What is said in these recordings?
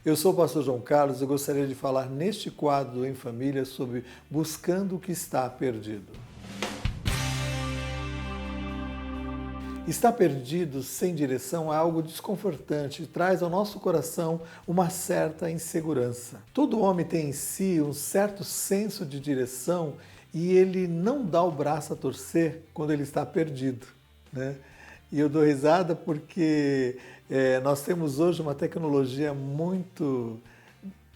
Eu sou o pastor João Carlos e gostaria de falar neste quadro em família sobre buscando o que está perdido. Estar perdido sem direção é algo desconfortante e traz ao nosso coração uma certa insegurança. Todo homem tem em si um certo senso de direção e ele não dá o braço a torcer quando ele está perdido, né? E eu dou risada porque nós temos hoje uma tecnologia muito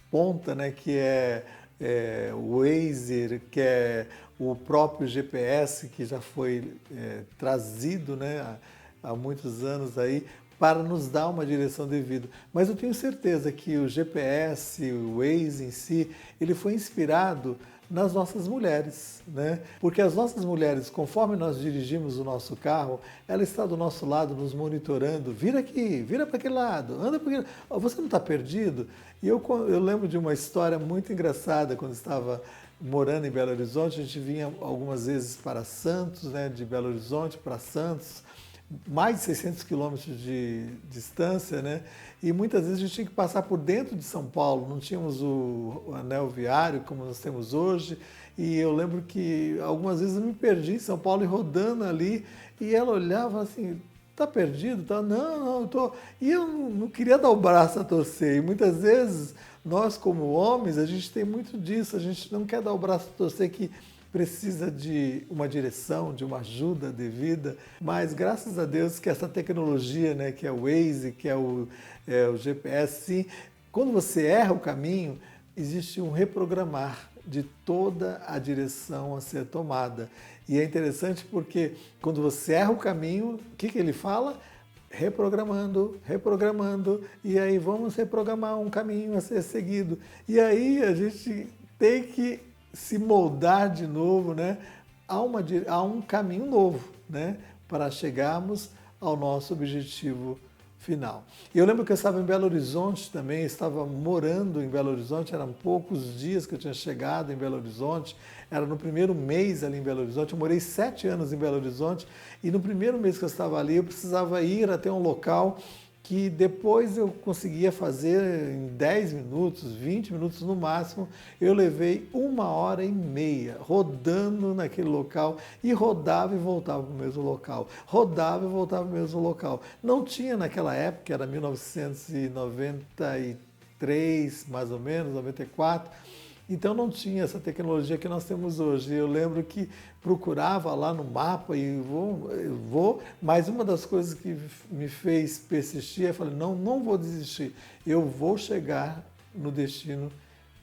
ponta, né, que é o Waze, que é o próprio GPS que já foi trazido, né, há muitos anos aí para nos dar uma direção devida. Mas eu tenho certeza que o GPS, o Waze em si, ele foi inspirado nas nossas mulheres, né? Porque as nossas mulheres, conforme nós dirigimos o nosso carro, ela está do nosso lado nos monitorando, vira aqui, vira para aquele lado, anda para aquele lado, você não está perdido? E eu lembro de uma história muito engraçada, quando estava morando em Belo Horizonte, a gente vinha algumas vezes para Santos, né, de Belo Horizonte para Santos, mais de 600 quilômetros de distância, né? E muitas vezes a gente tinha que passar por dentro de São Paulo, não tínhamos o anel viário como nós temos hoje, e eu lembro que algumas vezes eu me perdi em São Paulo e rodando ali, e ela olhava assim, tá perdido? Tá? Não, eu tô... E eu não queria dar o braço a torcer, e muitas vezes nós como homens, a gente tem muito disso, a gente não quer dar o braço a torcer que precisa de uma direção, de uma ajuda devida, mas graças a Deus que essa tecnologia, né, que é o Waze, que é o GPS, sim, quando você erra o caminho, existe um reprogramar de toda a direção a ser tomada. E é interessante porque quando você erra o caminho, o que ele fala? Reprogramando, reprogramando, e aí vamos reprogramar um caminho a ser seguido. E aí a gente tem que se moldar de novo, né, a um caminho novo, né, para chegarmos ao nosso objetivo final. E eu lembro que eu estava em Belo Horizonte também, estava morando em Belo Horizonte, eram poucos dias que eu tinha chegado em Belo Horizonte, era no primeiro mês ali em Belo Horizonte, eu morei 7 anos em Belo Horizonte, e no primeiro mês que eu estava ali, eu precisava ir até um local que depois eu conseguia fazer em 10 minutos, 20 minutos no máximo. Eu levei 1h30 rodando naquele local e rodava e voltava para o mesmo local. Rodava e voltava para o mesmo local. Não tinha naquela época, era 1993, mais ou menos, 94, então não tinha essa tecnologia que nós temos hoje. Eu lembro que procurava lá no mapa e vou, mas uma das coisas que me fez persistir é falei, não vou desistir, eu vou chegar no destino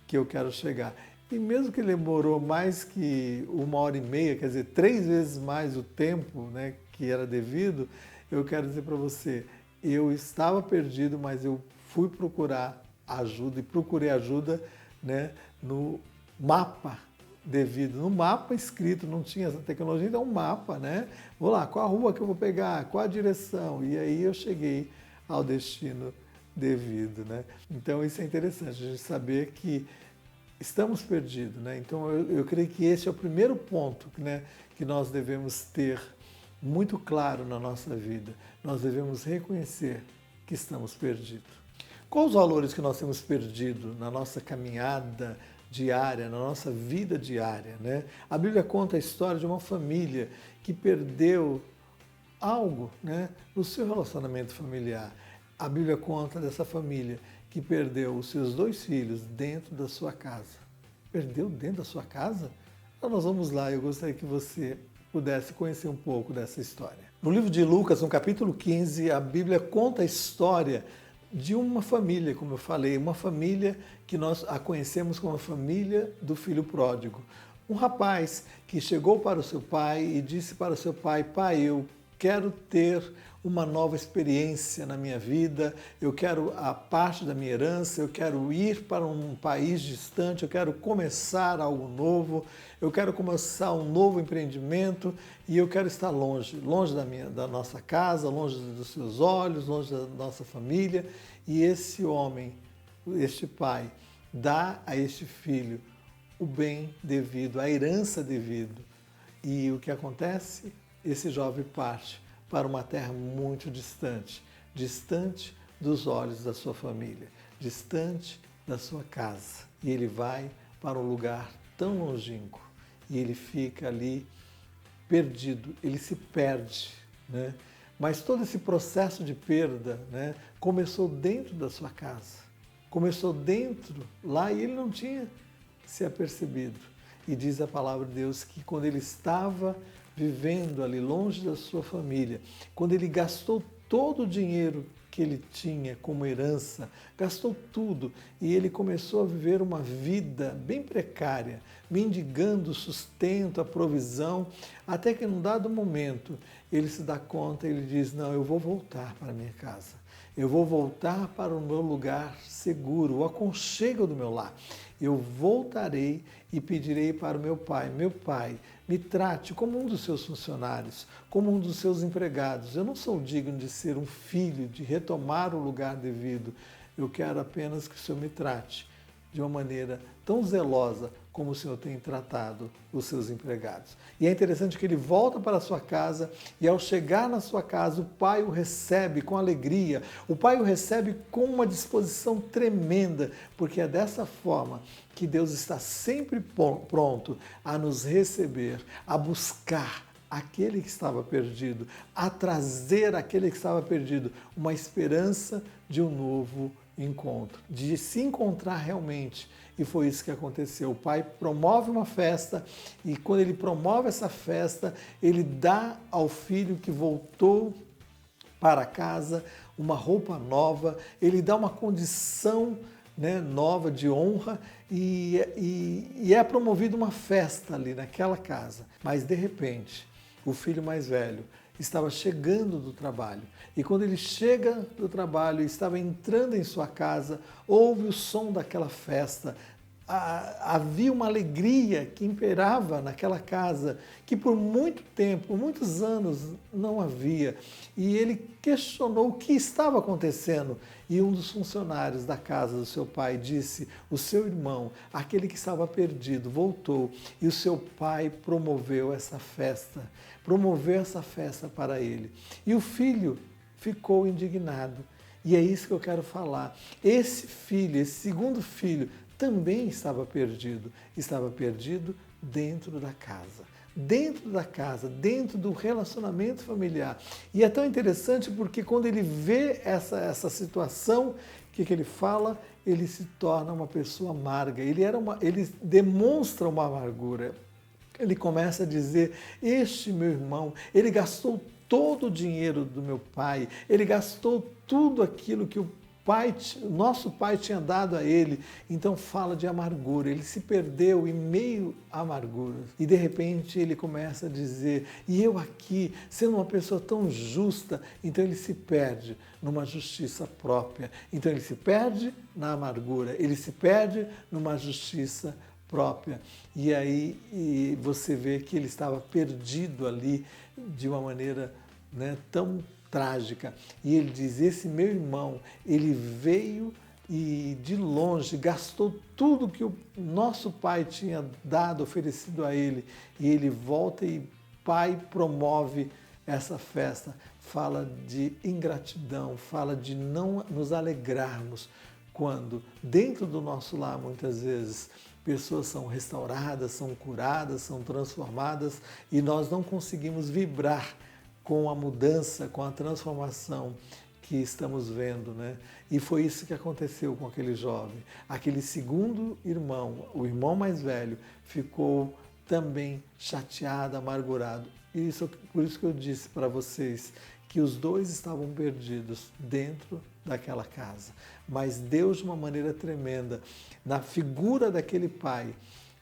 que eu quero chegar. E mesmo que demorou mais que 1h30, quer dizer, 3 vezes mais o tempo, né, que era devido, eu quero dizer para você, eu estava perdido, mas eu fui procurar ajuda e procurei ajuda, né, no mapa devido, no mapa escrito, não tinha essa tecnologia, então um mapa, né? Vou lá, qual a rua que eu vou pegar, qual a direção, e aí eu cheguei ao destino devido, né? Então isso é interessante, a gente saber que estamos perdidos, né? Então eu creio que esse é o primeiro ponto, né, que nós devemos ter muito claro na nossa vida, nós devemos reconhecer que estamos perdidos. Quais os valores que nós temos perdido na nossa caminhada diária, na nossa vida diária, né? A Bíblia conta a história de uma família que perdeu algo, né, no seu relacionamento familiar. A Bíblia conta dessa família que perdeu os seus 2 filhos dentro da sua casa. Perdeu dentro da sua casa? Então nós vamos lá, eu gostaria que você pudesse conhecer um pouco dessa história. No livro de Lucas, no capítulo 15, a Bíblia conta a história de uma família, como eu falei, uma família que nós a conhecemos como a família do filho pródigo. Um rapaz que chegou para o seu pai e disse para o seu pai, pai, eu quero ter uma nova experiência na minha vida, eu quero a parte da minha herança, eu quero ir para um país distante, eu quero começar algo novo, eu quero começar um novo empreendimento e eu quero estar longe, longe da nossa casa, longe dos seus olhos, longe da nossa família. E esse homem, este pai, dá a este filho o bem devido, a herança devido. E o que acontece? Esse jovem parte para uma terra muito distante, distante dos olhos da sua família, distante da sua casa. E ele vai para um lugar tão longínquo e ele fica ali perdido, ele se perde, né? Mas todo esse processo de perda, né, começou dentro da sua casa, começou dentro lá e ele não tinha se apercebido. E diz a palavra de Deus que quando ele estava vivendo ali longe da sua família, quando ele gastou todo o dinheiro que ele tinha como herança, gastou tudo e ele começou a viver uma vida bem precária, mendigando o sustento, a provisão, até que num dado momento ele se dá conta e ele diz, não, eu vou voltar para a minha casa, eu vou voltar para o meu lugar seguro, o aconchego do meu lar. Eu voltarei e pedirei para o meu pai, me trate como um dos seus funcionários, como um dos seus empregados. Eu não sou digno de ser um filho, de retomar o lugar devido. Eu quero apenas que o Senhor me trate de uma maneira tão zelosa como o Senhor tem tratado os seus empregados. E é interessante que ele volta para a sua casa e ao chegar na sua casa, o pai o recebe com alegria, o pai o recebe com uma disposição tremenda, porque é dessa forma que Deus está sempre pronto a nos receber, a buscar aquele que estava perdido, a trazer aquele que estava perdido, uma esperança de um novo encontro, de se encontrar realmente. E foi isso que aconteceu. O pai promove uma festa e quando ele promove essa festa, ele dá ao filho que voltou para casa uma roupa nova, ele dá uma condição, né, nova de honra e é promovida uma festa ali naquela casa. Mas de repente, o filho mais velho estava chegando do trabalho. E quando ele chega do trabalho e estava entrando em sua casa, ouve o som daquela festa. Havia uma alegria que imperava naquela casa, que por muito tempo, por muitos anos, não havia. E ele questionou o que estava acontecendo. E um dos funcionários da casa do seu pai disse, o seu irmão, aquele que estava perdido, voltou. E o seu pai promoveu essa festa para ele. E o filho ficou indignado. E é isso que eu quero falar. Esse filho, esse segundo filho, também estava perdido dentro da casa, dentro do relacionamento familiar. E é tão interessante porque quando ele vê essa situação, o que ele fala? Ele se torna uma pessoa amarga, ele demonstra uma amargura. Ele começa a dizer, este meu irmão, ele gastou todo o dinheiro do meu pai, ele gastou tudo aquilo que o nosso pai tinha dado a ele. Então fala de amargura, ele se perdeu em meio à amargura. E de repente ele começa a dizer, e eu aqui, sendo uma pessoa tão justa, então ele se perde numa justiça própria. Então ele se perde na amargura, ele se perde numa justiça própria. E aí você vê que ele estava perdido ali de uma maneira, né, tão trágica. E ele diz, esse meu irmão, ele veio e de longe gastou tudo que o nosso pai tinha dado, oferecido a ele. E ele volta e pai promove essa festa. Fala de ingratidão, fala de não nos alegrarmos quando dentro do nosso lar, muitas vezes, pessoas são restauradas, são curadas, são transformadas e nós não conseguimos vibrar com a mudança, com a transformação que estamos vendo, né? E foi isso que aconteceu com aquele jovem. Aquele segundo irmão, o irmão mais velho, ficou também chateado, amargurado. Por isso que eu disse para vocês que os dois estavam perdidos dentro daquela casa. Mas Deus, de uma maneira tremenda, na figura daquele pai,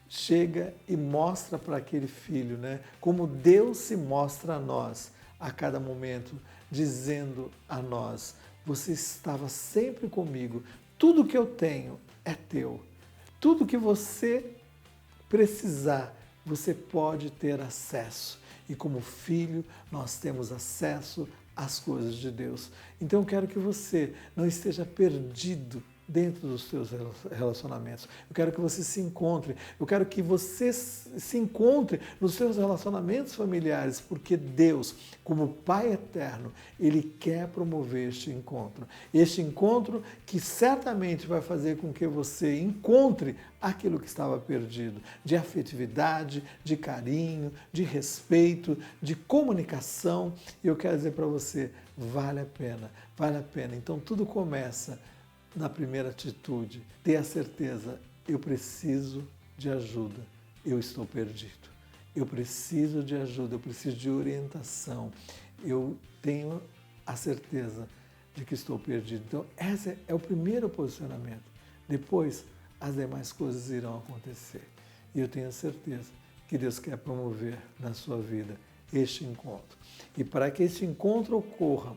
chega e mostra para aquele filho, né? Como Deus se mostra a nós a cada momento, dizendo a nós, você estava sempre comigo, tudo que eu tenho é teu, tudo que você precisar, você pode ter acesso. E como filho, nós temos acesso às coisas de Deus. Então eu quero que você não esteja perdido dentro dos seus relacionamentos. Eu quero que você se encontre. Eu quero que você se encontre nos seus relacionamentos familiares, porque Deus, como Pai eterno, Ele quer promover este encontro. Este encontro que certamente vai fazer com que você encontre aquilo que estava perdido, de afetividade, de carinho, de respeito, de comunicação. E eu quero dizer para você, vale a pena, vale a pena. Então tudo começa na primeira atitude. Ter a certeza, eu preciso de ajuda, eu estou perdido. Eu preciso de ajuda, eu preciso de orientação. Eu tenho a certeza de que estou perdido. Então esse é o primeiro posicionamento. Depois, as demais coisas irão acontecer. E eu tenho certeza que Deus quer promover na sua vida este encontro. E para que este encontro ocorra,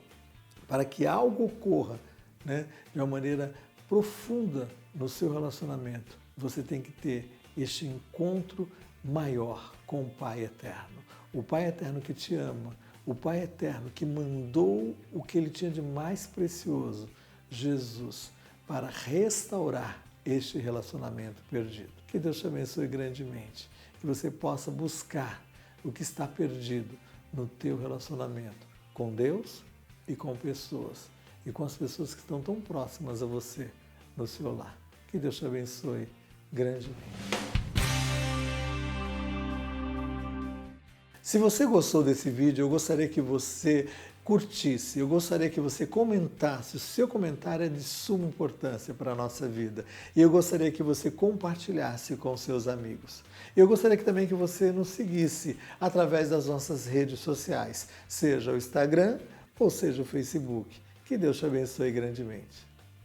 para que algo ocorra, né, de uma maneira profunda no seu relacionamento, você tem que ter este encontro maior com o Pai Eterno. O Pai Eterno que te ama, o Pai Eterno que mandou o que Ele tinha de mais precioso, Jesus, para restaurar este relacionamento perdido. Que Deus te abençoe grandemente, que você possa buscar o que está perdido no teu relacionamento com Deus e com pessoas, e com as pessoas que estão tão próximas a você no seu lar. Que Deus te abençoe grandemente. Se você gostou desse vídeo, eu gostaria que você curtisse, eu gostaria que você comentasse. O seu comentário é de suma importância para a nossa vida. E eu gostaria que você compartilhasse com seus amigos. Eu gostaria também que você nos seguisse através das nossas redes sociais, seja o Instagram ou seja o Facebook. Que Deus te abençoe grandemente.